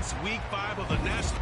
It's Week 5 of the National.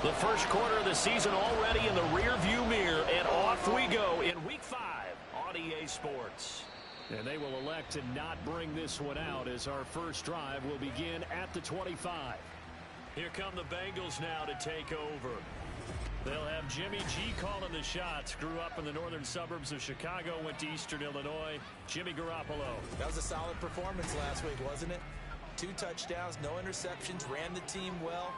The first quarter of the season already in the rear-view mirror, and off we go in Week 5 on EA Sports. And they will elect to not bring this one out as our first drive will begin at the 25. Here come the Bengals now to take over. They'll have Jimmy G calling the shots. Grew up in the northern suburbs of Chicago, went to Eastern Illinois. Jimmy Garoppolo. That was a solid performance last week, wasn't it? 2 touchdowns, no interceptions, ran the team well.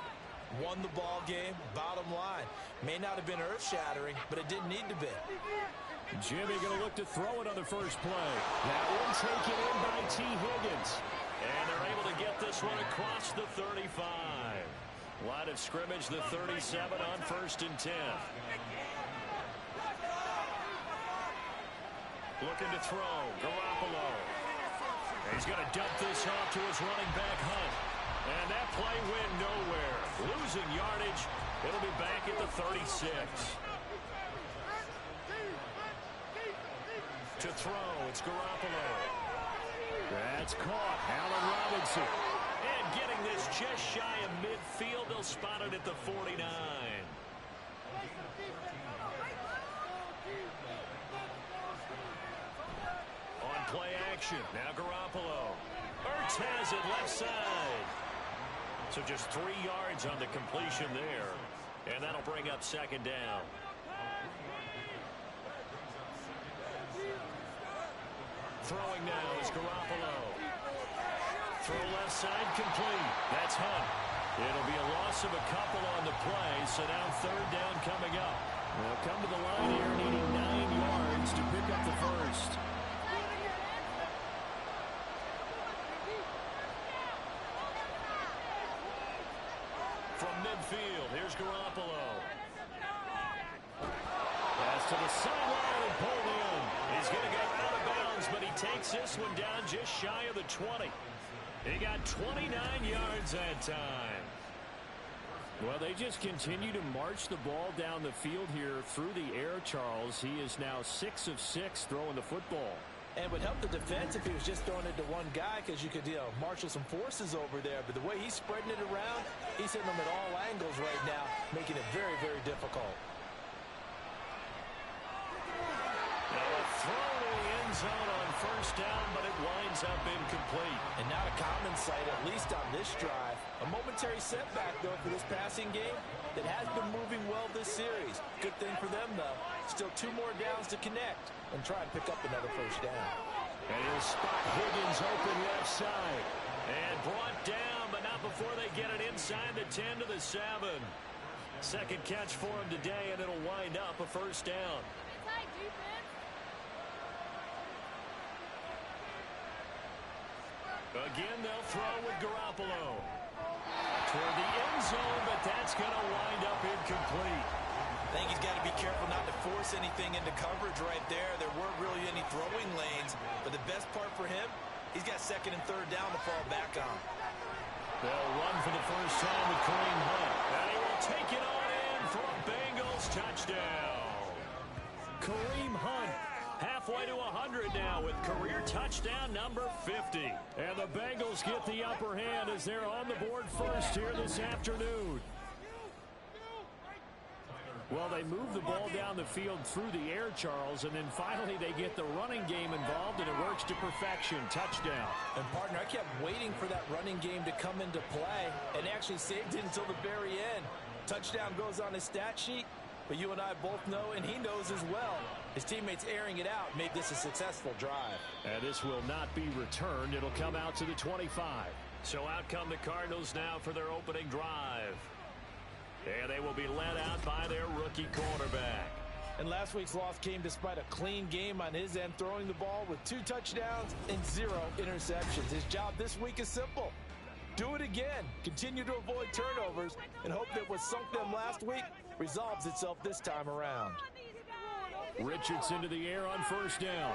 Won the ball game, bottom line. May not have been earth-shattering, but it didn't need to be. Jimmy going to look to throw it on the first play. That one taken in by T. Higgins. And they're able to get this one across the 35. Line of scrimmage, the 37 on 1st and 10. Looking to throw, Garoppolo. He's going to dump this off to his running back, Hunt. And that play went nowhere. Losing yardage. It'll be back at the 36. To throw, it's Garoppolo. That's caught. Allen Robinson. And getting this just shy of midfield. They'll spot it at the 49. On play action. Now Garoppolo. Ertz has it left side. So just 3 yards on the completion there. And that'll bring up 2nd down. Throwing now is Garoppolo. Throw left side complete. That's Hunt. It'll be a loss of a couple on the play. So now 3rd down coming up. They'll come to the line here needing 9 yards to pick up the first. From midfield, here's Garoppolo. Pass to the sideline and pulled in. He's going to go out of bounds, but he takes this one down just shy of the 20. He got 29 yards that time. Well, they just continue to march the ball down the field here through the air, Charles. He is now 6 of 6 throwing the football. And it would help the defense if he was just throwing it to one guy because you could, marshal some forces over there. But the way he's spreading it around, he's hitting them at all angles right now, making it very, very difficult. Now a throw to the end zone on 1st down, but it winds up incomplete. And not a common sight, at least on this drive. A momentary setback, though, for this passing game that has been moving well this series. Good thing for them, though. Still 2 more downs to connect and try and pick up another 1st down. And he'll spot Higgins open left side. And brought down, but not before they get it inside the 10 to the 7. 2nd catch for him today, and it'll wind up a 1st down. Again, they'll throw with Garoppolo. Toward the end zone, but that's going to wind up incomplete. I think he's got to be careful not to force anything into coverage right there. There weren't really any throwing lanes, but the best part for him, he's got 2nd and 3rd down to fall back on. They'll run for the first time with Kareem Hunt. And he will take it on in for a Bengals touchdown. Kareem Hunt halfway to 100 now with career touchdown number 50. And the Bengals get the upper hand as they're on the board first here this afternoon. Well, they move the ball down the field through the air, Charles, and then finally they get the running game involved, and it works to perfection. Touchdown. And, partner, I kept waiting for that running game to come into play and actually saved it until the very end. Touchdown goes on his stat sheet. But you and I both know, and he knows as well, his teammates airing it out made this a successful drive. And this will not be returned. It'll come out to the 25. So out come the Cardinals now for their opening drive. And they will be led out by their rookie quarterback. And last week's loss came despite a clean game on his end, throwing the ball with 2 touchdowns and 0 interceptions. His job this week is simple. Do it again. Continue to avoid turnovers and hope that what sunk them last week resolves itself this time around. Richardson to the air on first down.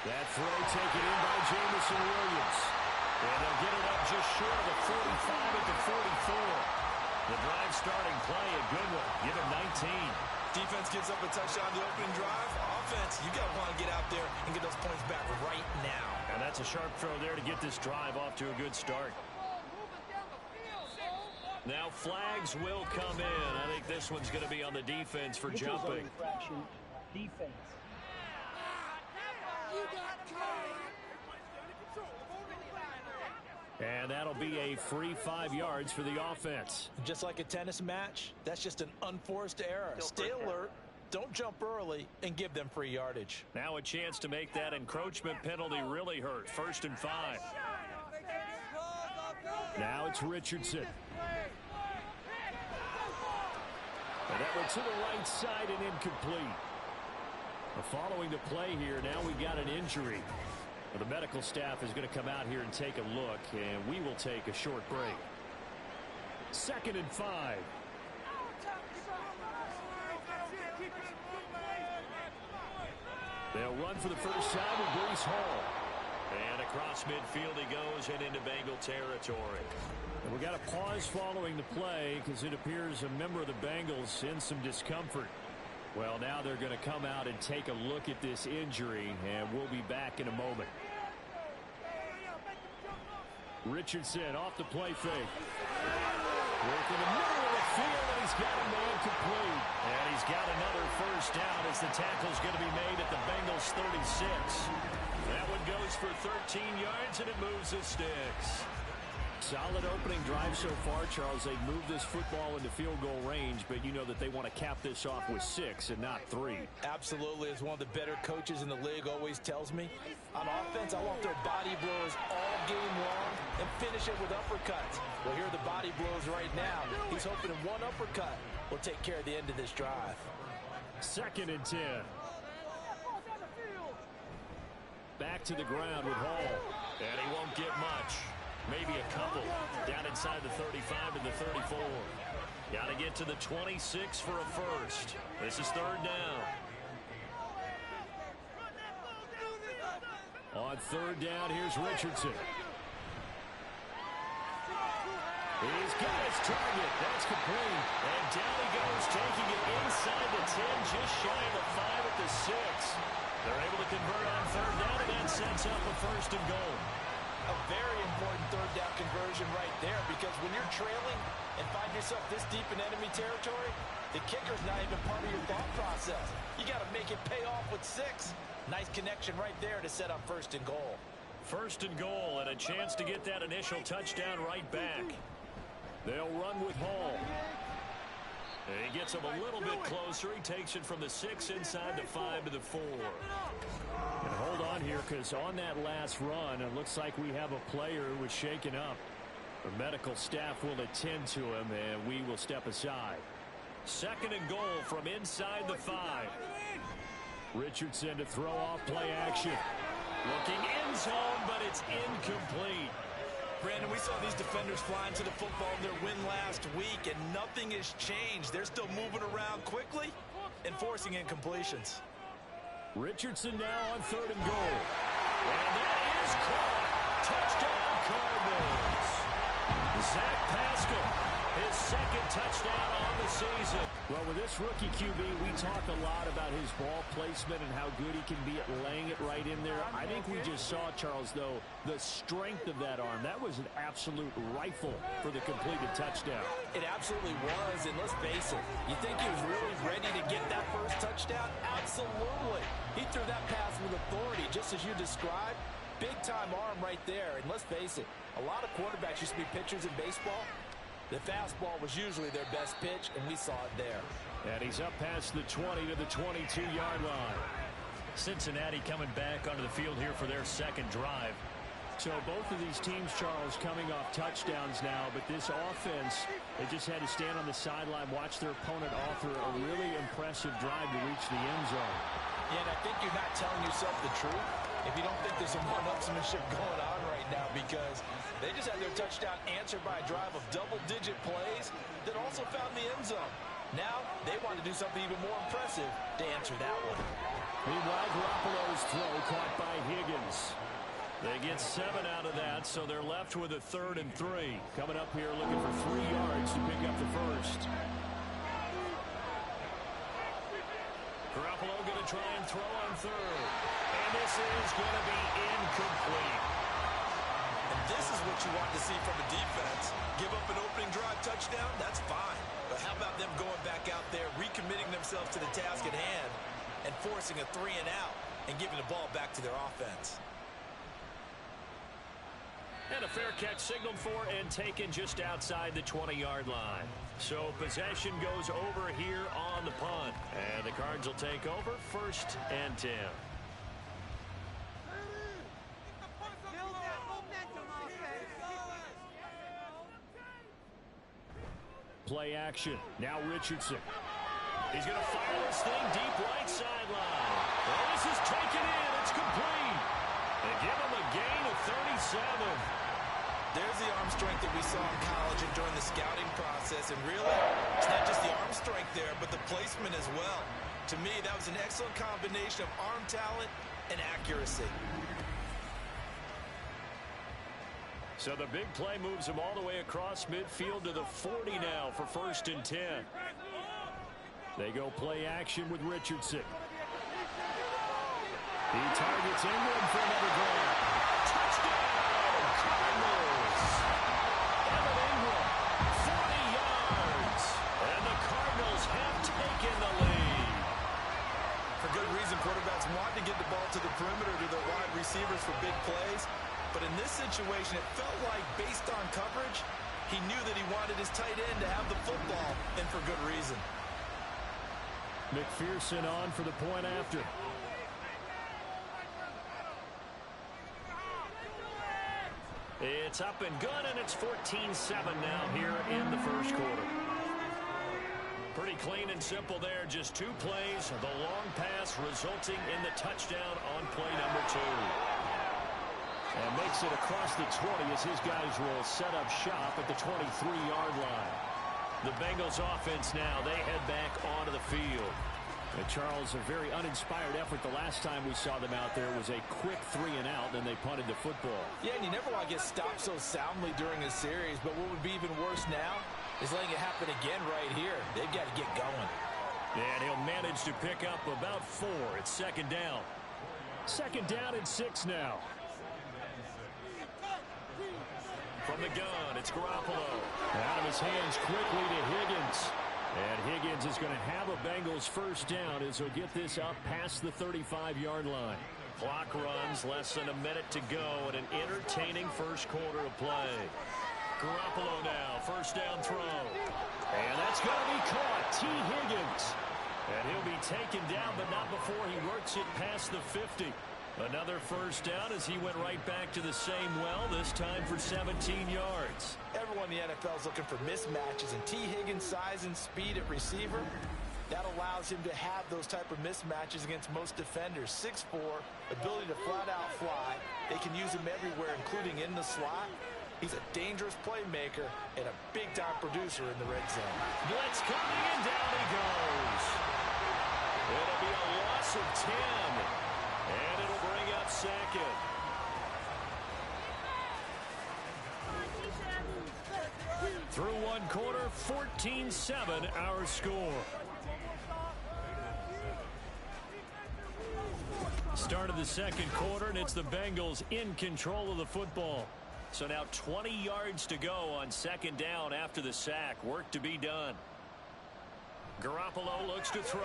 That throw taken in by Jameson Williams. And they'll get it up just short of the 45 at the 44. The drive starting play, a good one. Give him 19. Defense gives up a touchdown the opening drive. Offense, you got to want to get out there and get those points back right now. And that's a sharp throw there to get this drive off to a good start. Now flags will come in. I think this one's going to be on the defense for jumping. Defense. And that'll be a free 5 yards for the offense. Just like a tennis match, that's just an unforced error. Stay alert, don't jump early, and give them free yardage. Now a chance to make that encroachment penalty really hurt. 1st and 5. Now it's Richardson. And that one to the right side and incomplete. Following the play here, now we got an injury. The medical staff is going to come out here and take a look, and we will take a short break. 2nd and 5. They'll run for the first time with Breece Hall. And across midfield he goes and into Bengal territory. And we got a pause following the play because it appears a member of the Bengals in some discomfort. Well, now they're going to come out and take a look at this injury, and we'll be back in a moment. Richardson off the play fake. Work in the middle of the field, and he's got a man complete. And he's got another first down as the tackle's going to be made at the Bengals 36. That one goes for 13 yards, and it moves the sticks. Solid opening drive so far, Charles. They've moved this football into field goal range, but you know that they want to cap this off with 6 and not 3. Absolutely, as one of the better coaches in the league always tells me, on offense, I want their body blows all game long and finish it with uppercuts. Well, here are the body blows right now. He's hoping in one uppercut will take care of the end of this drive. 2nd and 10. Back to the ground with Hall. And he won't get much. Maybe a couple. Down inside the 35 and the 34. Got to get to the 26 for a first. This is 3rd down. On 3rd down, here's Richardson. He's got his target. That's complete. And down he goes, taking it inside the 10, just shy of the 5 at the 6. They're able to convert on 3rd down, and that sets up a 1st and goal. A very important 3rd down conversion right there, because when you're trailing and find yourself this deep in enemy territory, the kicker's not even part of your thought process. You got to make it pay off with 6. Nice connection right there to set up 1st and goal. 1st and goal, and a chance to get that initial touchdown right back. They'll run with Hall. And he gets him a little bit closer. He takes it from the 6 inside the 5 to the 4. And hold on here, because on that last run, it looks like we have a player who was shaken up. The medical staff will attend to him, and we will step aside. 2nd and goal from inside the 5. Richardson to throw off play action. Looking in zone, but it's incomplete. Brandon, we saw these defenders flying to the football in their win last week, and nothing has changed. They're still moving around quickly and forcing incompletions. Richardson now on 3rd and goal. And that is caught. Touchdown, Cardinals. Zach Pascal, his 2nd touchdown on the season. Well, with this rookie QB, we talk a lot about his ball placement and how good he can be at laying it right in there. I think we just saw, Charles, though, the strength of that arm. That was an absolute rifle for the completed touchdown. It absolutely was, and let's face it, you think he was really ready to get that first touchdown? Absolutely. He threw that pass with authority, just as you described. Big-time arm right there, and let's face it, a lot of quarterbacks used to be pitchers in baseball. The fastball was usually their best pitch, and we saw it there. And he's up past the 20 to the 22-yard line. Cincinnati coming back onto the field here for their second drive. So both of these teams, Charles, coming off touchdowns now, but this offense, they just had to stand on the sideline, watch their opponent offer a really impressive drive to reach the end zone. Yeah, and I think you're not telling yourself the truth if you don't think there's some one-upsmanship going on right now, because they just had their touchdown answered by a drive of double-digit plays that also found the end zone. Now they want to do something even more impressive to answer that one. Meanwhile, Garoppolo's throw caught by Higgins. They get 7 out of that, so they're left with a 3rd and 3. Coming up here looking for 3 yards to pick up the first. Garoppolo going to try and throw on 3rd. And this is going to be incomplete. And this is what you want to see from a defense. Give up an opening drive touchdown, that's fine. But how about them going back out there, recommitting themselves to the task at hand, and forcing a 3 and out, and giving the ball back to their offense. And a fair catch signaled for and taken just outside the 20-yard line. So possession goes over here on the punt. And the Cards will take over 1st and 10. Play action. Now Richardson. He's going to fire this thing deep right sideline. Oh, this is taken in. It's complete. They give him a gain of 37. There's the arm strength that we saw in college and during the scouting process. And really, it's not just the arm strength there, but the placement as well. To me, that was an excellent combination of arm talent and accuracy. So the big play moves him all the way across midfield to the 40 now for 1st and 10. They go play action with Richardson. He targets Ingram for another grab. Touchdown, Cardinals. Evan Ingram, 40 yards. And the Cardinals have taken the lead. For good reason, quarterbacks want to get the ball to the perimeter to their wide receivers for big plays. But in this situation, it felt like, based on coverage, he knew that he wanted his tight end to have the football, and for good reason. McPherson on for the point after. It's up and good, and it's 14-7 now here in the first quarter. Pretty clean and simple there. Just 2 plays. The long pass resulting in the touchdown on play number 2. And makes it across the 20 as his guys will set up shop at the 23-yard line. The Bengals offense now, they head back onto the field. And Charles, a very uninspired effort the last time we saw them out there was a quick 3 and out, then they punted the football. Yeah, and you never want to get stopped so soundly during a series, but what would be even worse now is letting it happen again right here. They've got to get going. And he'll manage to pick up about 4. It's 2nd down. 2nd down and 6 now. From the gun, it's Garoppolo. Out of his hands quickly to Higgins. And Higgins is going to have a Bengals first down as he'll get this up past the 35-yard line. Clock runs, less than a minute to go, and an entertaining first quarter of play. Garoppolo now, first down throw. And that's going to be caught. T. Higgins. And he'll be taken down, but not before he works it past the 50. Another first down as he went right back to the same well, this time for 17 yards. Everyone in the NFL is looking for mismatches, and T. Higgins' size and speed at receiver, that allows him to have those type of mismatches against most defenders. 6'4", ability to flat-out fly. They can use him everywhere, including in the slot. He's a dangerous playmaker and a big-time producer in the red zone. Blitz coming, and down he goes. It'll be a loss of 10. And it'll bring up 2nd. Through 1 quarter, 14-7 our score. Start of the 2nd quarter, and it's the Bengals in control of the football. So now 20 yards to go on 2nd down after the sack. Work to be done. Garoppolo looks to throw.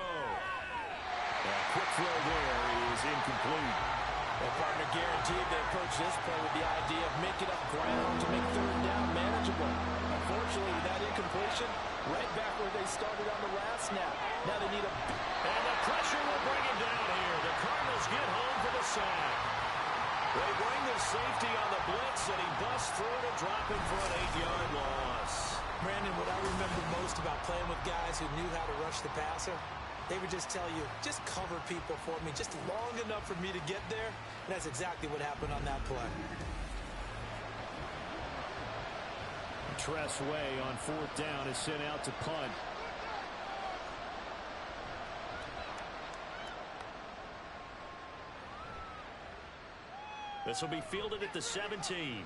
A quick throw there is incomplete. Their partner guaranteed they approach this play with the idea of making up ground to make 3rd down manageable. Unfortunately, with that incompletion, right back where they started on the last snap. Now they need a... And the pressure will bring him down here. The Cardinals get home for the sack. They bring the safety on the blitz, and he busts through to drop him for an 8-yard loss. Brandon, what I remember most about playing with guys who knew how to rush the passer, they would just tell you, just cover people for me, just long enough for me to get there. And that's exactly what happened on that play. Tress Way on 4th down is sent out to punt. This will be fielded at the 17. Very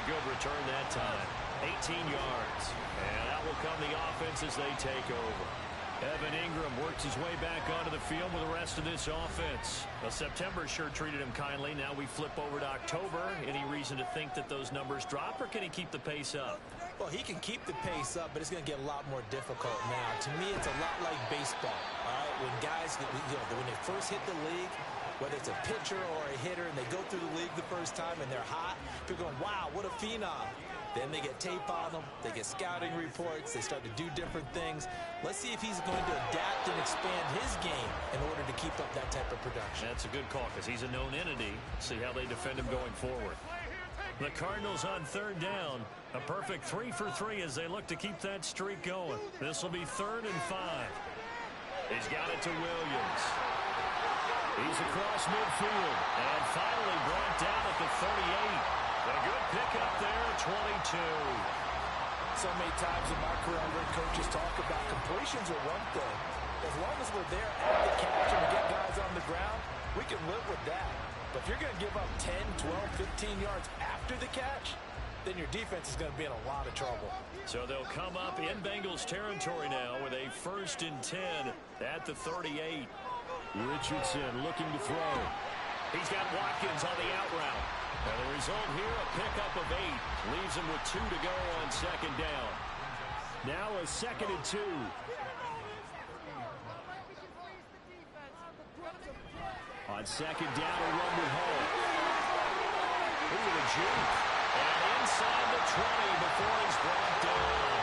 good return that time. 18 yards. And that will come the offense as they take over. Evan Ingram works his way back onto the field with the rest of this offense. Well, September sure treated him kindly. Now we flip over to October. Any reason to think that those numbers drop, or can he keep the pace up? Well, he can keep the pace up, but it's going to get a lot more difficult now. To me, it's a lot like baseball. All right, when guys, when they first hit the league, whether it's a pitcher or a hitter, and they go through the league the first time and they're hot, people are going, wow, what a phenom. Then they get tape on them, they get scouting reports, they start to do different things. Let's see if he's going to adapt and expand his game in order to keep up that type of production. That's a good call because he's a known entity. See how they defend him going forward. The Cardinals on 3rd down. A perfect 3 for 3 as they look to keep that streak going. This will be 3rd and 5. He's got it to Williams. He's across midfield and finally brought down at the 38. A good pickup there at 22. So many times in my career, I've heard coaches talk about completions are one thing. As long as we're there at the catch and we get guys on the ground, we can live with that. But if you're going to give up 10, 12, 15 yards after the catch, then your defense is going to be in a lot of trouble. So they'll come up in Bengals territory now with a 1st and 10 at the 38. Richardson looking to throw. He's got Watkins on the out route. And the result here, a pickup of 8. Leaves him with 2 to go on 2nd down. Now a 2nd and 2. On 2nd down, a run with Hall. Ooh, the juke. And inside the 20 before he's brought down.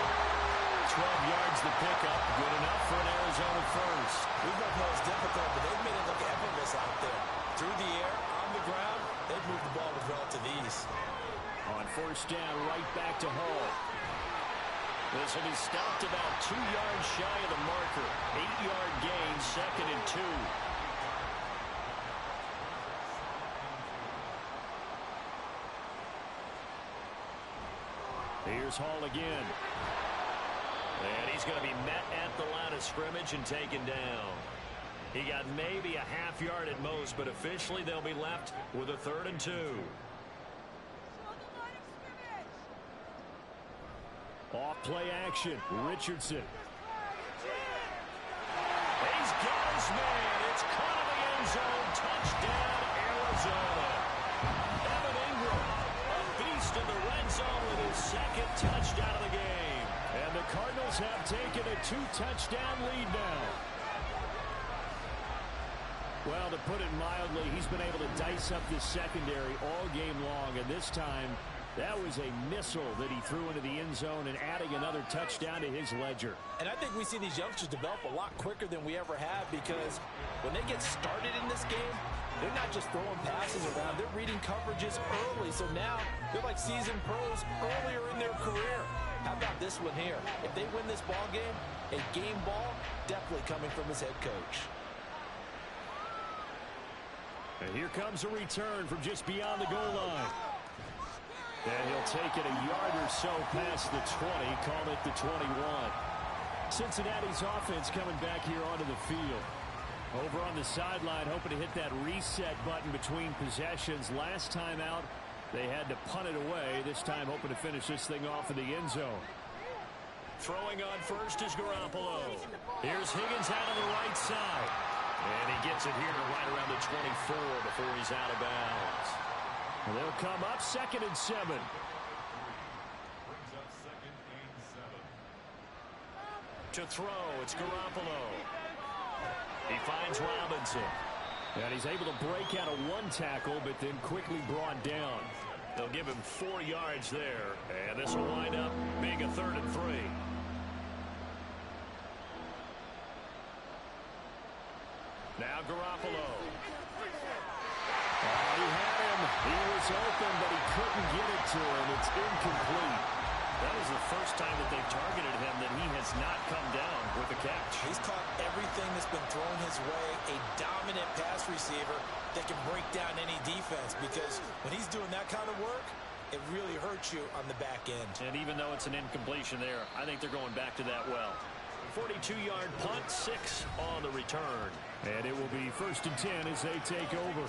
12 yards the pickup. Good enough for an Arizona first. We've got most difficult, but they've made it look effortless out there. Through the air, on the ground, they've moved the ball with relative ease. On 1st down, right back to Hall. This will be stopped about 2 yards shy of the marker. 8-yard gain, 2nd and 2. Here's Hall again. And he's going to be met at the line of scrimmage and taken down. He got maybe a half yard at most, but officially they'll be left with a 3rd and 2. Off play action. Richardson. He's got his man. It's caught in the end zone. Touchdown, Arizona. Evan Ingram, a beast in the red zone with his 2nd touchdown of the game. And the Cardinals have taken a 2-touchdown lead now. Well, to put it mildly, he's been able to dice up this secondary all game long, and this time that was a missile that he threw into the end zone and adding another touchdown to his ledger. And I think we see these youngsters develop a lot quicker than we ever have, because when they get started in this game, they're not just throwing passes around, they're reading coverages early. So now they're like seasoned pros earlier in their career. How about this one here? If they win this ball game, a game ball definitely coming from his head coach. And here comes a return from just beyond the goal line. And he'll take it a yard or so past the 20, call it the 21. Cincinnati's offense coming back here onto the field. Over on the sideline, hoping to hit that reset button between possessions. Last time out, they had to punt it away. This time hoping to finish this thing off in the end zone. Throwing on first is Garoppolo. Here's Higgins out on the right side. And he gets it here to right around the 24 before he's out of bounds. And they'll come up 2nd and 7. To throw, it's Garoppolo. He finds Robinson. And he's able to break out of one tackle, but then quickly brought down. They'll give him 4 yards there, and this will wind up being a 3rd and 3. Now Garoppolo. He had him. He was open, but he couldn't get it to him. It's incomplete. That is the first time that they've targeted him that he has not come down with a catch. He's caught everything that's been thrown his way. A dominant pass receiver that can break down any defense, because when he's doing that kind of work, it really hurts you on the back end. And even though it's an incompletion there, I think they're going back to that well. 42-yard punt, 6 on the return. And it will be 1st and 10 as they take over.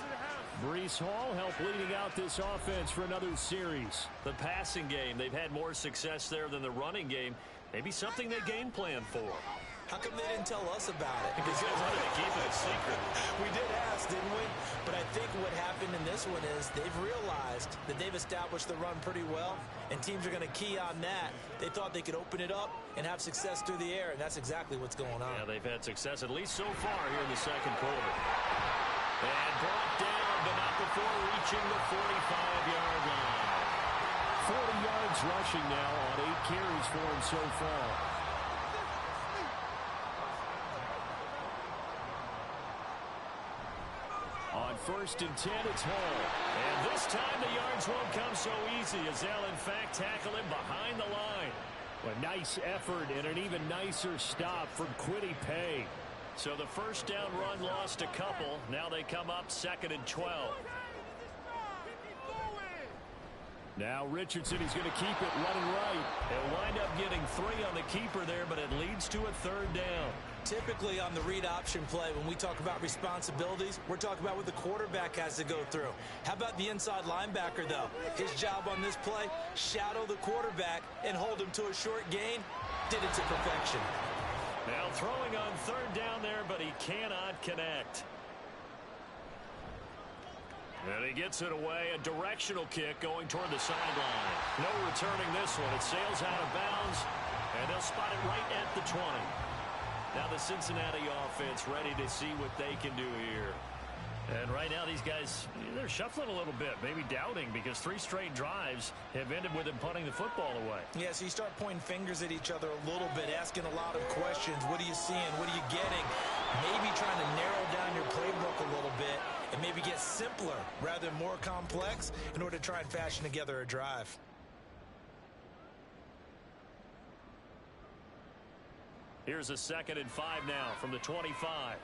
Breece Hall helped leading out this offense for another series. The passing game, they've had more success there than the running game. Maybe something they game plan for. How come they didn't tell us about it? Because they wanted to keep it a secret. We did ask, didn't we? But I think what happened in this one is they've realized that they've established the run pretty well, and teams are going to key on that. They thought they could open it up and have success through the air, and that's exactly what's going on. Yeah, they've had success at least so far here in the second quarter. And brought down, but not before reaching the 45-yard line. 40 yards rushing now on 8 carries for him so far. On 1st and 10, it's Hall. And this time the yards won't come so easy as they'll, in fact, tackle him behind the line. A nice effort and an even nicer stop from Kwity Paye. So the first down run lost a couple. Now they come up 2nd and 12. Now Richardson, he's going to keep it running right. They'll wind up getting 3 on the keeper there, but it leads to a 3rd down. Typically on the read option play, when we talk about responsibilities, we're talking about what the quarterback has to go through. How about the inside linebacker, though? His job on this play, shadow the quarterback and hold him to a short gain. Did it to perfection. Now throwing on 3rd down there, but he cannot connect. And he gets it away, a directional kick going toward the sideline. No returning this one. It sails out of bounds, and they'll spot it right at the 20. Now the Cincinnati offense ready to see what they can do here. And right now these guys, they're shuffling a little bit, maybe doubting, because 3 straight drives have ended with them punting the football away. Yeah, so you start pointing fingers at each other a little bit, asking a lot of questions. What are you seeing? What are you getting? Maybe trying to narrow down your playbook a little bit and maybe get simpler rather than more complex in order to try and fashion together a drive. Here's a 2nd and 5 now from the 25.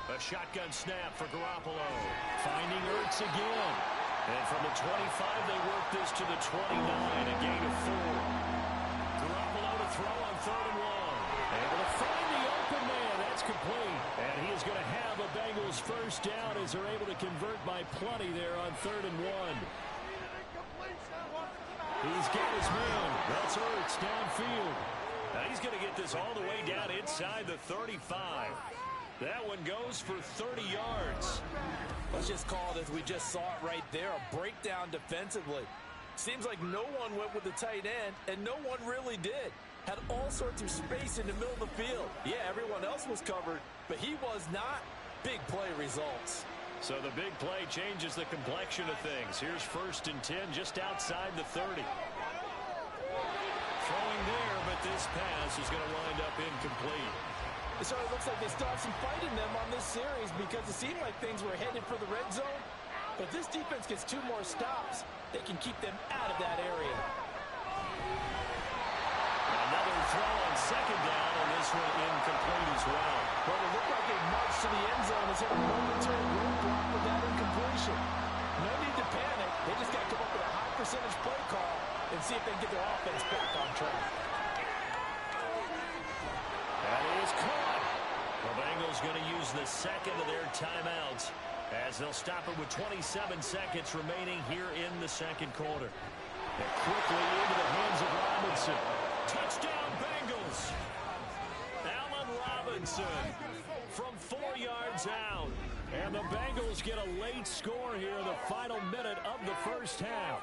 A shotgun snap for Garoppolo. Finding Ertz again. And from the 25, they work this to the 29, a gain of 4. Garoppolo to throw on 3rd and 1. Able to find the open man. That's complete. And he is going to have a Bengals first down as they're able to convert by plenty there on 3rd and 1. He's got his man. That's Ertz downfield. Now he's going to get this all the way down inside the 35. That one goes for 30 yards. Let's just call it as we just saw it right there, a breakdown defensively. Seems like no one went with the tight end, and no one really did. Had all sorts of space in the middle of the field. Yeah, everyone else was covered, but he was not. Big play results. So the big play changes the complexion of things. Here's 1st and 10 just outside the 30. Throwing there, but this pass is going to wind up incomplete. It certainly looks like they still have some fight in them on this series because it seemed like things were headed for the red zone. But if this defense gets 2 more stops, they can keep them out of that area. Another throw on 2nd down, and this one incomplete as well. Well, it looked like they marched to the end zone as hit a momentary roadblock with that incompletion. No need to panic. They just got to come up with a high percentage play call and see if they can get their offense back on track. That is caught. The Bengals going to use the 2nd of their timeouts as they'll stop it with 27 seconds remaining here in the second quarter. And quickly into the hands of Robinson. Touchdown Bengals. Allen Robinson from 4 yards out. And the Bengals get a late score here in the final minute of the first half.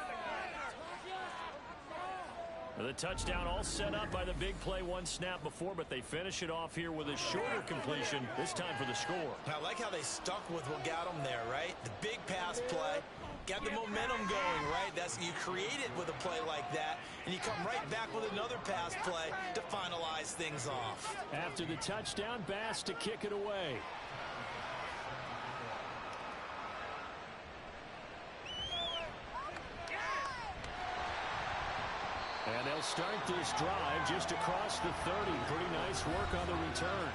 The touchdown all set up by the big play one snap before, but they finish it off here with a shorter completion, this time for the score. I like how they stuck with what got them there, right? The big pass play, got the momentum going, right? You create it with a play like that, and you come right back with another pass play to finalize things off. After the touchdown, Bass to kick it away. And they'll start this drive just across the 30. Pretty nice work on the return.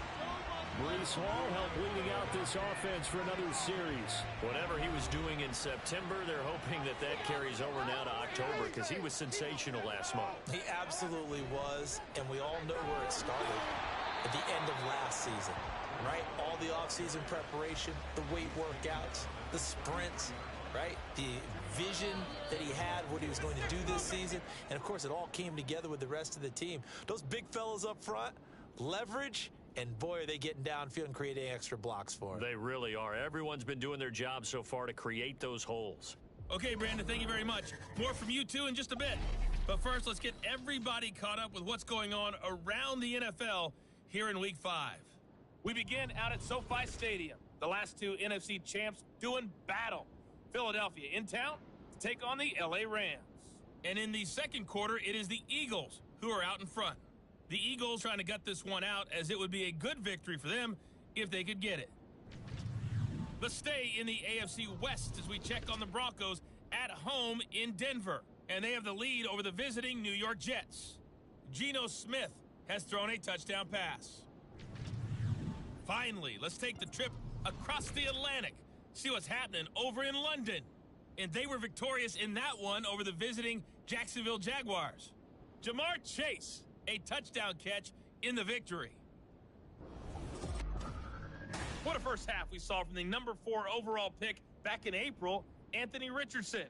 Breece Hall helped leading out this offense for another series. Whatever he was doing in September, they're hoping that carries over now to October because he was sensational last month. He absolutely was, and we all know where it started. At the end of last season, right? All the offseason preparation, the weight workouts, the sprints, right? The vision that he had, what he was going to do this season. And, of course, it all came together with the rest of the team. Those big fellas up front, leverage, and, boy, are they getting downfield and creating extra blocks for him. They really are. Everyone's been doing their job so far to create those holes. Okay, Brandon, thank you very much. More from you, too, in just a bit. But first, let's get everybody caught up with what's going on around the NFL here in Week 5. We begin out at SoFi Stadium. The last two NFC champs doing battle. Philadelphia in town to take on the LA Rams. And in the second quarter, it is the Eagles who are out in front. The Eagles trying to gut this one out, as it would be a good victory for them if they could get it. Let's stay in the AFC West as we check on the Broncos at home in Denver. And they have the lead over the visiting New York Jets. Geno Smith has thrown a touchdown pass. Finally, let's take the trip across the Atlantic. See what's happening over in London. And they were victorious in that one over the visiting Jacksonville Jaguars. Jamar Chase, a touchdown catch in the victory. What a first half we saw from the number 4 overall pick back in April, Anthony Richardson.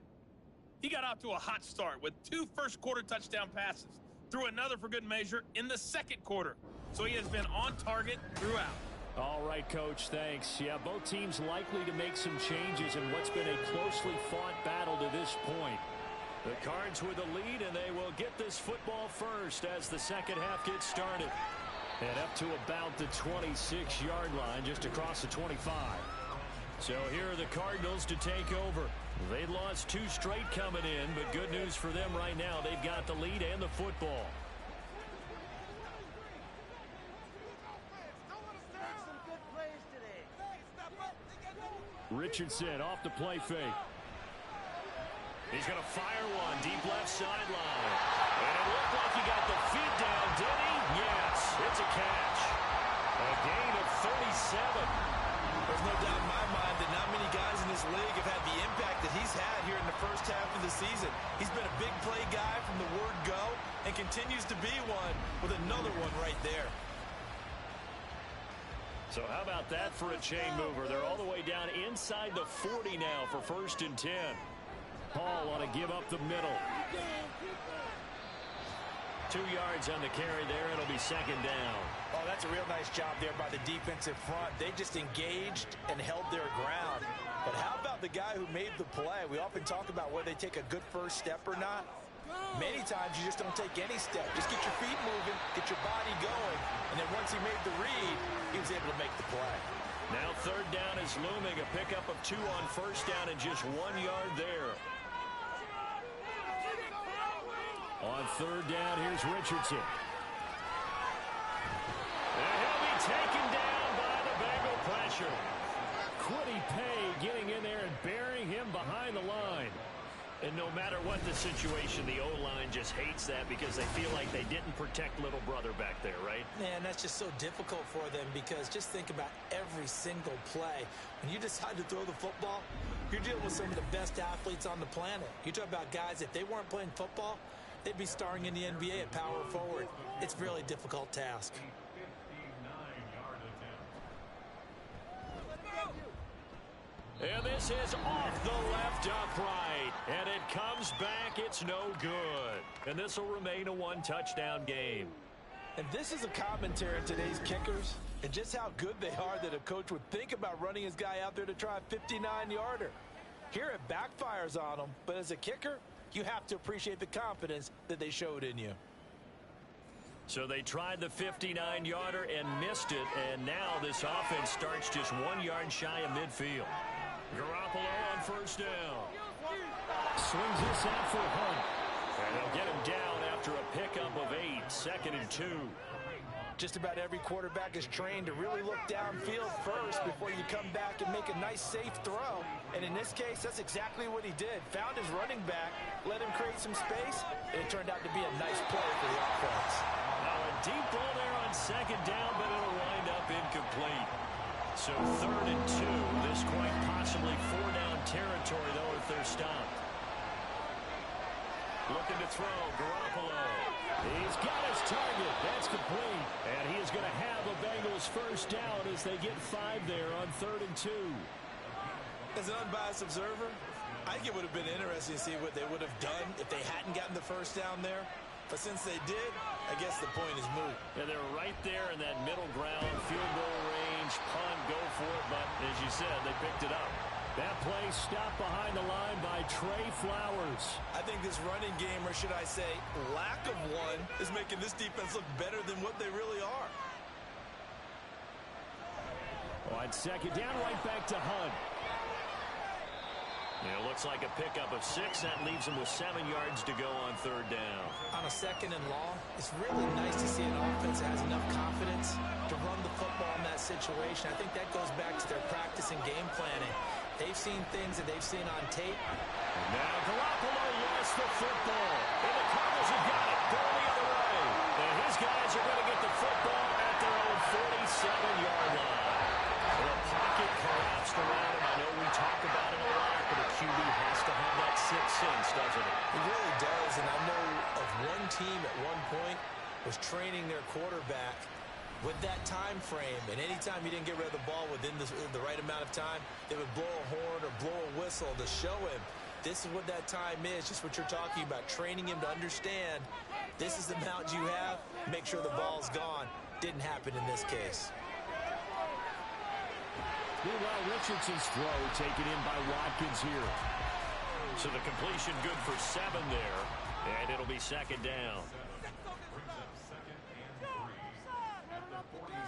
He got off to a hot start with 2 first-quarter touchdown passes, threw another for good measure in the second quarter. So he has been on target throughout. All right, Coach, thanks. Yeah, both teams likely to make some changes in what's been a closely fought battle to this point. The Cards with the lead, and they will get this football first as the second half gets started. And up to about the 26-yard line, just across the 25. So here are the Cardinals to take over. They lost 2 straight coming in, but good news for them right now. They've got the lead and the football. Richardson off the play fake. He's going to fire one deep left sideline. And it looked like he got the feet down, did he? Yes, it's a catch. A gain of 37. There's no doubt in my mind that not many guys in this league have had the impact that he's had here in the first half of the season. He's been a big play guy from the word go and continues to be one with another one right there. So how about that for a chain mover? They're all the way down inside the 40 now for 1st and 10. Hall ought to give up the middle. 2 yards on the carry there. It'll be second down. Oh, that's a real nice job there by the defensive front. They just engaged and held their ground. But how about the guy who made the play? We often talk about whether they take a good first step or not. Many times you just don't take any step. Just get your feet moving, get your body going, and then once he made the read, he was able to make the play. Now 3rd down is looming. A pickup of 2 on 1st down and just 1 yard there. On 3rd down, here's Richardson. And he'll be taken down by the Bengal pressure. Kwity Paye getting in there and burying him behind the line. And no matter what the situation, the O-line just hates that because they feel like they didn't protect little brother back there, right? Man, that's just so difficult for them because just think about every single play. When you decide to throw the football, you're dealing with some of the best athletes on the planet. You talk about guys, if they weren't playing football, they'd be starring in the NBA at power forward. It's a really difficult task. And this is off the left upright. And it comes back. It's no good. And this will remain a 1-touchdown game. And this is a commentary on today's kickers and just how good they are that a coach would think about running his guy out there to try a 59-yarder. Here it backfires on him, but as a kicker, you have to appreciate the confidence that they showed in you. So they tried the 59-yarder and missed it, and now this offense starts just 1 yard shy of midfield. Garoppolo on first down. Swings this out for Hunt. And they'll get him down after a pickup of 8, 2nd and 2. Just about every quarterback is trained to really look downfield first before you come back and make a nice, safe throw. And in this case, that's exactly what he did. Found his running back, let him create some space, and it turned out to be a nice play for the offense. Now a deep ball there on 2nd down, but it'll wind up incomplete. So 3rd and 2. This quite possibly 4-down territory, though, if they're stopped. Looking to throw, Garoppolo. He's got his target. That's complete. And he is going to have a Bengals first down as they get 5 there on 3rd and 2. As an unbiased observer, I think it would have been interesting to see what they would have done if they hadn't gotten the first down there. But since they did, I guess the point is moot. And they're right there in that middle ground, field goal range, punt, go for it. But as you said, they picked it up. That play stopped behind the line by Trey Flowers. I think this running game, or should I say lack of one, is making this defense look better than what they really are. On 2nd down, right back to Hunt. It looks like a pickup of 6. That leaves him with 7 yards to go on 3rd down. On a 2nd and long, it's really nice to see an offense that has enough confidence to run the football in that situation. I think that goes back to their practice and game planning. They've seen things that they've seen on tape. Now Garoppolo lost the football. And the Cardinals have got it. Going the other way. And his guys are going to get the football at their own 47-yard line. The pocket collapsed around him. I know we talk about it a lot, but a QB has to have that 6th sense, doesn't it? He really does, and I know of one team at one point was training their quarterback with that time frame, and anytime he didn't get rid of the ball within the right amount of time, they would blow a horn or blow a whistle to show him this is what that time is, just what you're talking about, training him to understand this is the amount you have, make sure the ball's gone. Didn't happen in this case. Meanwhile, Richardson's throw taken in by Watkins here. So the completion good for 7 there, and it'll be 2nd down.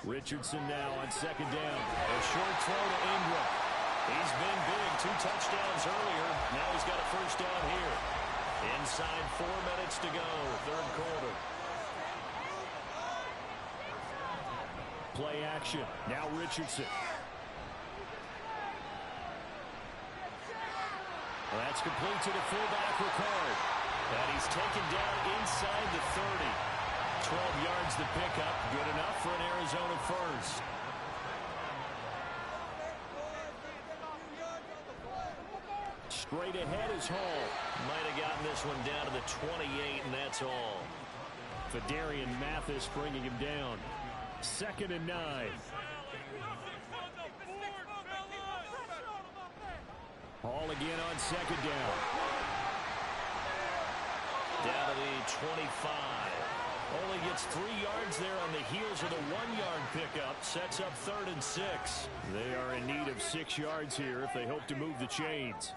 Richardson now on 2nd down. A short throw to Ingram. He's been big. 2 touchdowns earlier. Now he's got a first down here. Inside 4 minutes to go, 3rd quarter. Play action. Now Richardson. Well, that's complete to the fullback, Ricard. And he's taken down inside the 30. 12 yards to pick up. Good enough for an Arizona first. Straight ahead is Hall. Might have gotten this one down to the 28, and that's all. Fedarian Mathis bringing him down. 2nd and 9. Hall again on 2nd down. Down to the 25. Only gets 3 yards there on the heels of the 1-yard pickup. Sets up 3rd and 6. They are in need of 6 yards here if they hope to move the chains.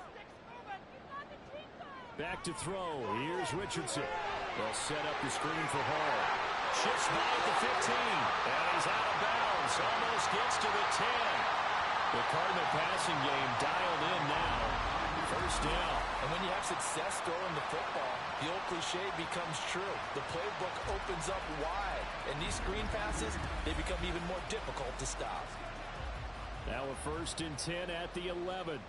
Back to throw. Here's Richardson. They'll set up the screen for Hall. Shifts by at the 15. And he's out of bounds. Almost gets to the 10. The Cardinal passing game dialed in now. First down. And when you have success throwing the football, the old cliche becomes true. The playbook opens up wide. And these screen passes, they become even more difficult to stop. Now a 1st and 10 at the 11.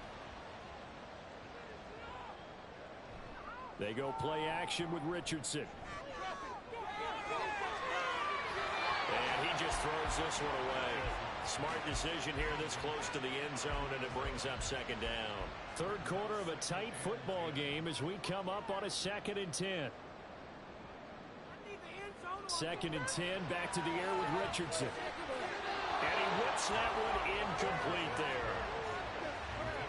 They go play action with Richardson. And he just throws this one away. Smart decision here this close to the end zone, and it brings up 2nd down. 3rd quarter of a tight football game as we come up on a 2nd and 10. 2nd and 10, back to the air with Richardson. And he whips that one incomplete there.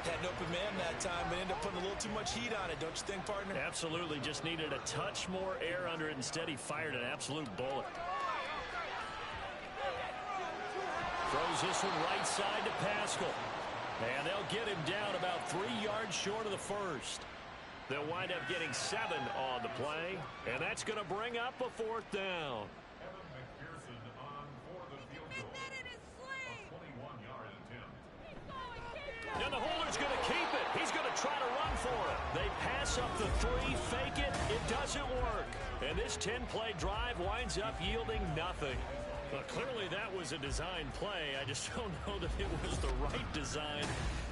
Had an open man that time, but ended up putting a little too much heat on it, don't you think, partner? Absolutely. Just needed a touch more air under it. Instead, he fired an absolute bullet. Throws this one right side to Pascal. And they'll get him down about 3 yards short of the first. They'll wind up getting 7 on the play, and that's going to bring up a 4th down. And the holder's going to keep it. He's going to try to run for it. They pass up the 3, fake it. It doesn't work. And this 10-play drive winds up yielding nothing. Well, clearly that was a design play. I just don't know that it was the right design.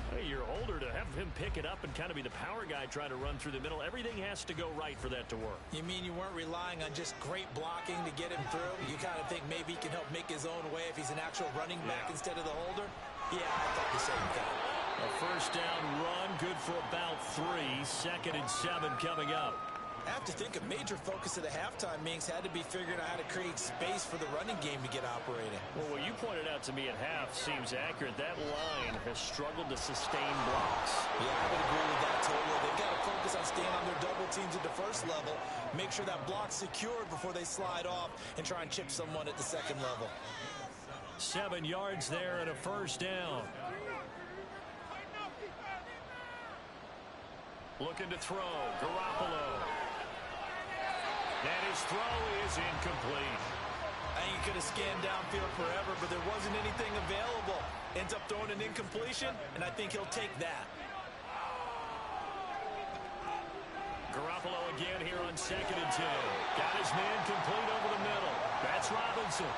Hey, you're older to have him pick it up and kind of be the power guy trying to run through the middle. Everything has to go right for that to work. You mean you weren't relying on just great blocking to get him through? You kind of think maybe he can help make his own way if he's an actual running back instead of the holder? Yeah, I thought the same thing. A 1st down run, good for about 3. 2nd and 7 coming up. I have to think a major focus of the halftime meetings had to be figuring out how to create space for the running game to get operating. Well, what you pointed out to me at half seems accurate. That line has struggled to sustain blocks. Yeah, I would agree with that totally. They've got to focus on staying on their double teams at the 1st level, make sure that block's secured before they slide off and try and chip someone at the 2nd level. 7 yards there and a 1st down. Looking to throw, Garoppolo. And his throw is incomplete. And you could have scanned downfield forever, but there wasn't anything available. Ends up throwing an incompletion, and I think he'll take that. Garoppolo again here on 2nd and 10. Got his man complete over the middle. That's Robinson.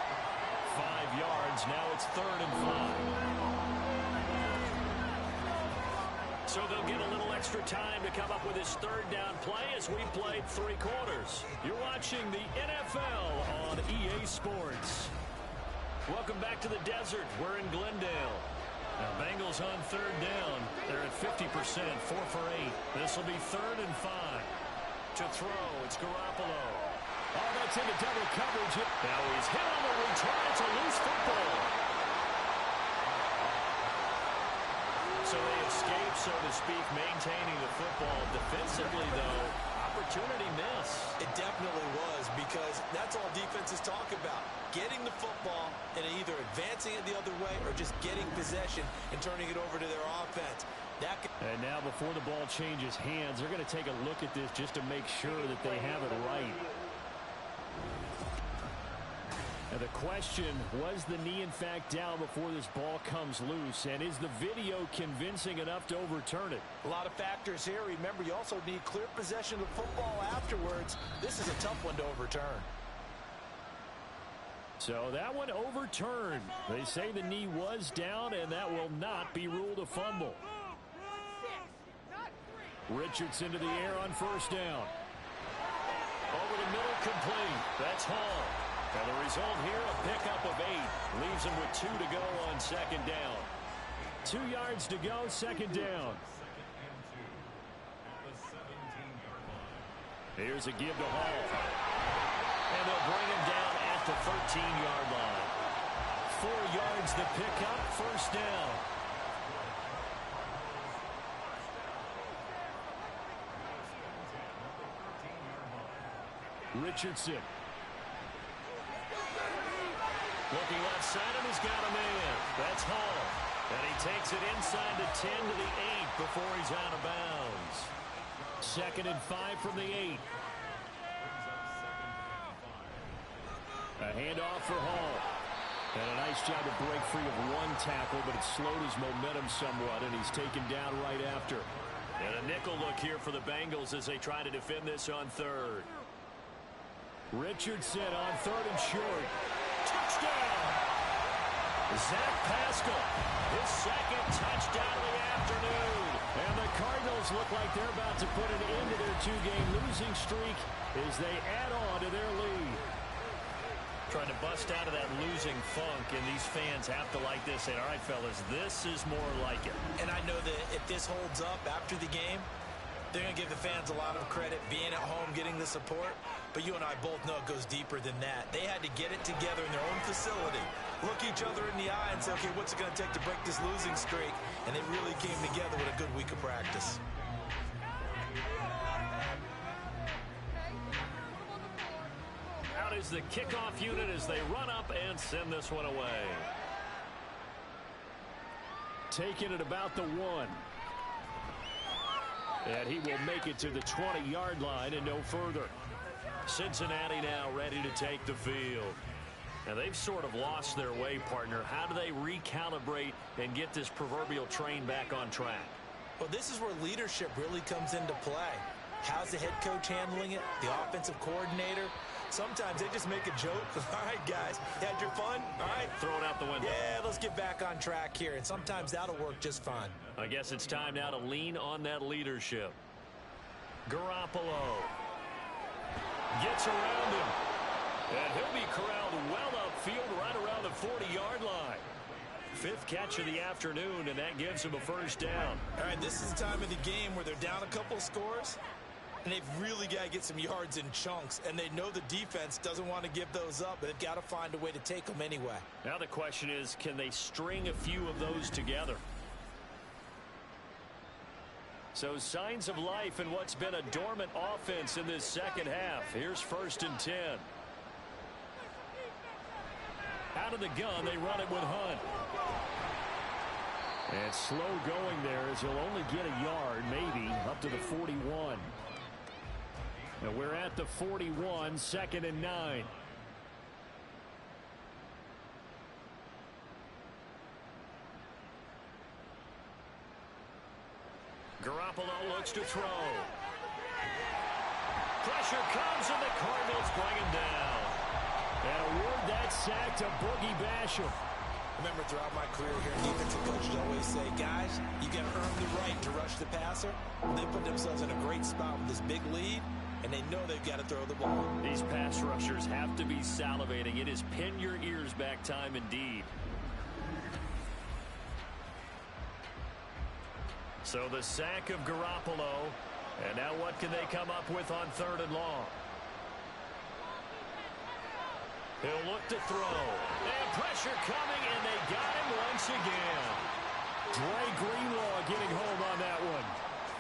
5 yards. Now it's 3rd and 5. So they'll get a little extra time to come up with his 3rd down play as we played 3 quarters. You're watching the NFL on EA Sports. Welcome back to the desert. We're in Glendale. Now Bengals on 3rd down. They're at 50%, 4 for 8. This will be 3rd and 5. To throw, it's Garoppolo. Oh, that's into double coverage. Now he's hit on the return. It's a loose football. So they escape, so to speak, maintaining the football. Defensively, though, opportunity miss. It definitely was, because that's all defenses talk about. Getting the football and either advancing it the other way or just getting possession and turning it over to their offense. And now before the ball changes hands, they're going to take a look at this just to make sure that they have it right. And the question, was the knee in fact down before this ball comes loose? And is the video convincing enough to overturn it? A lot of factors here. Remember, you also need clear possession of the football afterwards. This is a tough one to overturn. So that one overturned. They say the knee was down, and that will not be ruled a fumble. Richardson to the air on 1st down. Over the middle, complete. That's Hall. And the result here, a pickup of 8. Leaves him with 2 to go on 2nd down. 2 yards to go, 2nd down. Here's a give to Hall. And they'll bring him down at the 13-yard line. 4 yards the pickup, 1st down. Richardson. Looking left side, and he's got a man. That's Hall. And he takes it inside the 10 to the 8 before he's out of bounds. 2nd and 5 from the 8. A handoff for Hall. And a nice job to break free of 1 tackle, but it slowed his momentum somewhat, and he's taken down right after. And a nickel look here for the Bengals as they try to defend this on 3rd. Richardson on 3rd and short. Touchdown! Zach Pascal, his 2nd touchdown of the afternoon. And the Cardinals look like they're about to put an end to their 2-game losing streak as they add on to their lead. Trying to bust out of that losing funk, and these fans have to like this. And all right, fellas, this is more like it. And I know that if this holds up after the game, they're going to give the fans a lot of credit being at home, getting the support. But you and I both know it goes deeper than that. They had to get it together in their own facility, look each other in the eye and say, okay, what's it going to take to break this losing streak? And they really came together with a good week of practice. Out is the kickoff unit as they run up and send this one away. Taking it about the 1. And he will make it to the 20-yard line and no further. Cincinnati now ready to take the field. Now they've sort of lost their way, partner. How do they recalibrate and get this proverbial train back on track? Well, this is where leadership really comes into play. How's the head coach handling it? The offensive coordinator? Sometimes they just make a joke. All right, guys, you had your fun? All right. Throw it out the window. Yeah, let's get back on track here, and sometimes that'll work just fine. I guess it's time now to lean on that leadership. Garoppolo gets around him, and he'll be corralled well upfield right around the 40-yard line. Fifth catch of the afternoon, and that gives him a first down. All right, this is the time of the game where they're down a couple of scores, and they've really got to get some yards in chunks, and they know the defense doesn't want to give those up, but they've got to find a way to take them anyway. Now the question is, can they string a few of those together? So signs of life in what's been a dormant offense in this second half. Here's 1st and 10. Out of the gun, they run it with Hunt. And slow going there as he'll only get a yard, maybe, up to the 41. Now we're at the 41, 2nd and 9. Garoppolo looks to throw. Pressure comes, and the Cardinals bring him down. And award that sack to Boogie Basham. Remember, throughout my career here, defensive coaches always say, guys, you got to earn the right to rush the passer. They put themselves in a great spot with this big lead, and they know they've got to throw the ball. These pass rushers have to be salivating. It is pin your ears back time indeed. So the sack of Garoppolo, and now what can they come up with on 3rd and long? He'll look to throw. And pressure coming, and they got him once again. Dre Greenlaw getting home on that one.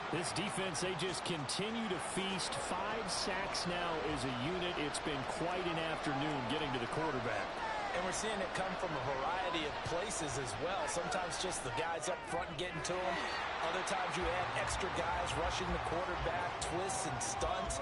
This defense, they just continue to feast. 5 sacks now as a unit. It's been quite an afternoon getting to the quarterback. And we're seeing it come from a variety of places as well. Sometimes just the guys up front and getting to them. Other times you add extra guys rushing the quarterback, twists and stunts.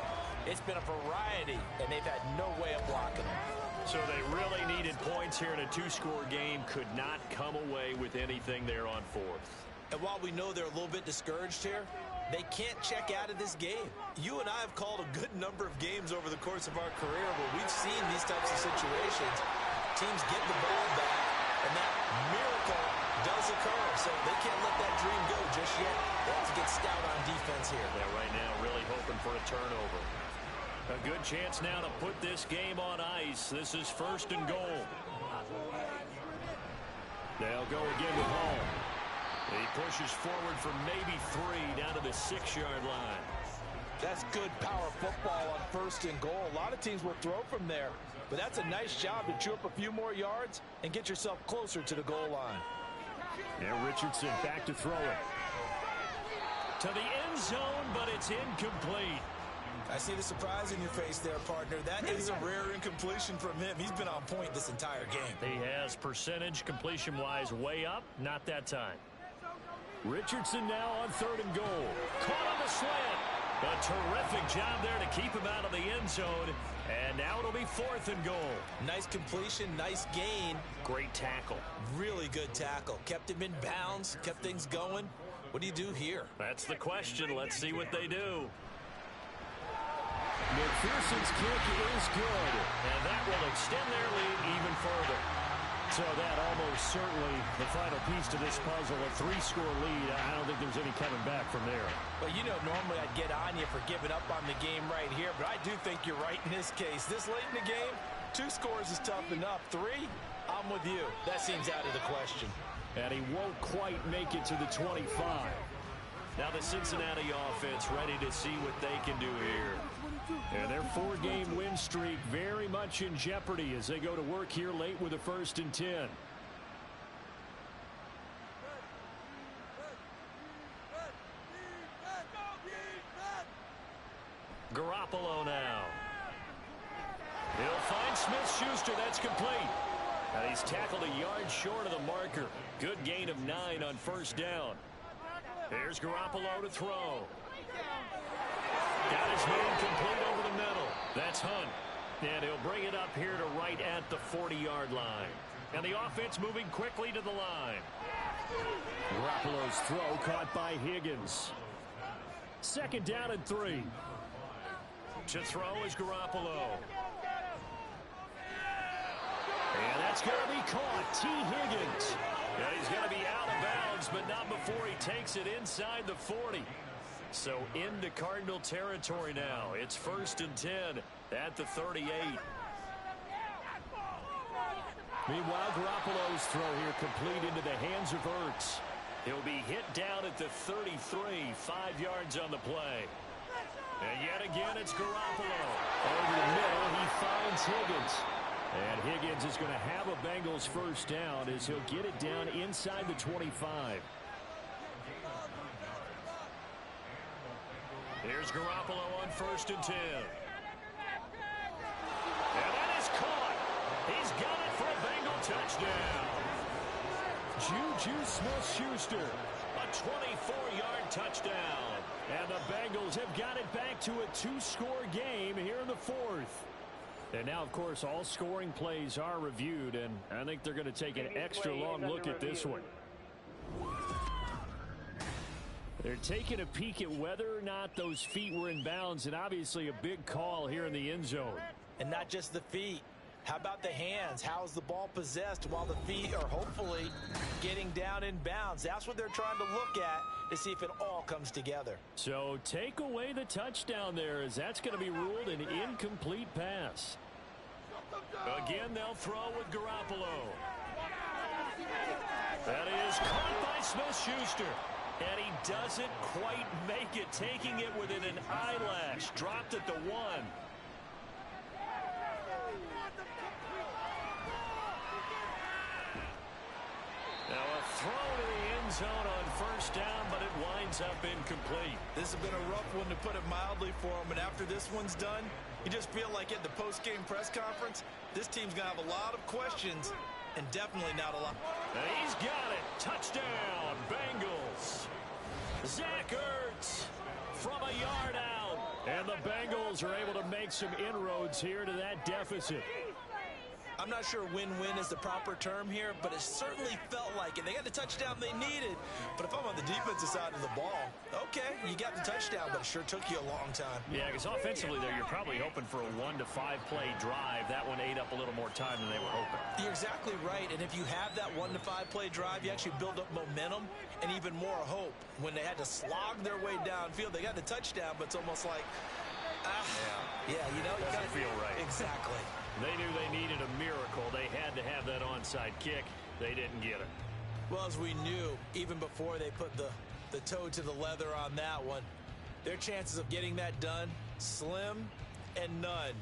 It's been a variety, and they've had no way of blocking them. So they really needed points here in a 2-score game. Could not come away with anything there on 4th. And while we know they're a little bit discouraged here, they can't check out of this game. You and I have called a good number of games over the course of our career where we've seen these types of situations. Teams get the ball back, and that miracle does occur. So they can't let that dream go just yet. They have to get stout on defense here. Yeah, right now really hoping for a turnover. A good chance now to put this game on ice. This is 1st and goal. They'll go again with Hall. He pushes forward for maybe 3 down to the 6-yard line. That's good power football on 1st and goal. A lot of teams will throw from there, but that's a nice job to chew up a few more yards and get yourself closer to the goal line. And Richardson back to throw it. To the end zone, but it's incomplete. I see the surprise in your face there, partner. That is a rare incompletion from him. He's been on point this entire game. He has percentage completion-wise way up. Not that time. Richardson now on 3rd and goal. Caught on the slant. A terrific job there to keep him out of the end zone. And now it'll be 4th and goal. Nice completion, nice gain. Great tackle. Really good tackle. Kept him in bounds, kept things going. What do you do here? That's the question. Let's see what they do. McPherson's kick is good. And that will extend their lead even further. So that almost certainly the final piece to this puzzle, a 3-score lead. I don't think there's any coming back from there. Well, you know, normally I'd get on you for giving up on the game right here, but I do think you're right in this case. This late in the game, 2 scores is tough enough. 3, I'm with you. That seems out of the question. And he won't quite make it to the 25. Now the Cincinnati offense ready to see what they can do here. And their 4-game win streak very much in jeopardy as they go to work here late with a 1st and 10. Garoppolo now. He'll find Smith-Schuster. That's complete. And he's tackled a yard short of the marker. Good gain of 9 on 1st down. Here's Garoppolo to throw. Got his man complete over the middle. That's Hunt. And he'll bring it up here to right at the 40-yard line. And the offense moving quickly to the line. Garoppolo's throw caught by Higgins. 2nd down and 3. To throw is Garoppolo. And that's going to be caught. T. Higgins. And he's going to be out of bounds, but not before he takes it inside the 40. So into Cardinal territory now. It's 1st and 10 at the 38. Meanwhile, Garoppolo's throw here complete into the hands of Ertz. He'll be hit down at the 33, 5 yards on the play. And yet again, it's Garoppolo. Over the middle, he finds Higgins. And Higgins is going to have a Bengals 1st down as he'll get it down inside the 25. Here's Garoppolo on 1st and 10. And that is caught. He's got it for a Bengal touchdown. Juju Smith-Schuster, a 24-yard touchdown. And the Bengals have got it back to a 2-score game here in the 4th. And now, of course, all scoring plays are reviewed, and I think they're going to take an extra long look at this one. They're taking a peek at whether or not those feet were in bounds, and obviously a big call here in the end zone. And not just the feet. How about the hands? How's the ball possessed while the feet are hopefully getting down in bounds? That's what they're trying to look at to see if it all comes together. So take away the touchdown there, as that's going to be ruled an incomplete pass. Again, they'll throw with Garoppolo. That is caught by Smith-Schuster. And he doesn't quite make it, taking it within an eyelash. Dropped at the 1. Now a throw to the end zone on 1st down, but it winds up incomplete. This has been a rough one, to put it mildly, for him. And after this one's done, you just feel like at the post-game press conference, this team's going to have a lot of questions and definitely not a lot. And he's got it. Touchdown, Bengals. Zach Ertz from a yard out. And the Bengals are able to make some inroads here to that deficit. I'm not sure win-win is the proper term here, but it certainly felt like it. They got the touchdown they needed, but if I'm on the defensive side of the ball, okay, you got the touchdown, but it sure took you a long time. Yeah, because offensively there, you're probably hoping for a 1 to 5 play drive. That one ate up a little more time than they were hoping. You're exactly right, and if you have that 1 to 5 play drive, you actually build up momentum and even more hope. When they had to slog their way downfield, they got the touchdown, but it's almost like, yeah, you know, you doesn't feel right. Exactly. They knew they needed a miracle. They had to have that onside kick. They didn't get it. Well, as we knew, even before they put the toe to the leather on that one, their chances of getting that done, slim and none.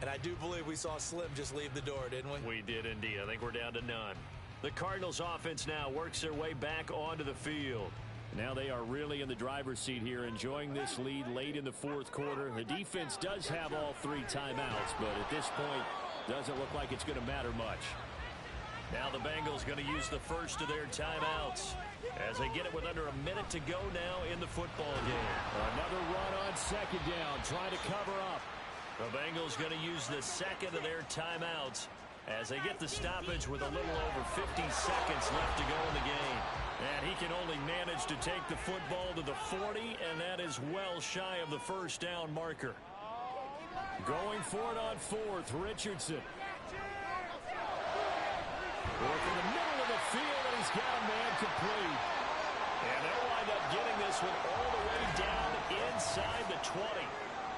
And I do believe we saw Slim just leave the door, didn't we? We did indeed. I think we're down to none. The Cardinals offense now works their way back onto the field. Now they are really in the driver's seat here, enjoying this lead late in the 4th quarter. The defense does have all 3 timeouts, but at this point, doesn't look like it's going to matter much. Now the Bengals going to use the first of their timeouts as they get it with under a minute to go now in the football game. Another run on 2nd down, trying to cover up. The Bengals going to use the 2nd of their timeouts as they get the stoppage with a little over 50 seconds left to go in the game. And he can only manage to take the football to the 40, and that is well shy of the 1st down marker. Going for it on 4th, Richardson. 4th in the middle of the field, and he's got a man complete. And they'll wind up getting this one all the way down inside the 20.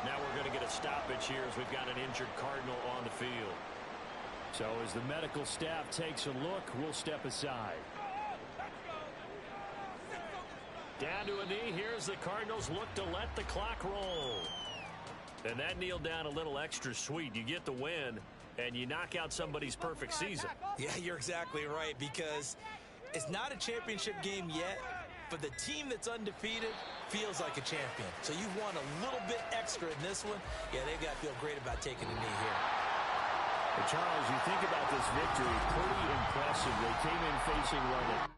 Now we're going to get a stoppage here as we've got an injured Cardinal on the field. So as the medical staff takes a look, we'll step aside. Down to a knee. Here's the Cardinals look to let the clock roll. And that kneeled down a little extra sweet. You get the win, and you knock out somebody's perfect season. Yeah, you're exactly right, because it's not a championship game yet, but the team that's undefeated feels like a champion. So you've won a little bit extra in this one. Yeah, they've got to feel great about taking a knee here. But Charles, you think about this victory, pretty impressive. They came in facing one of the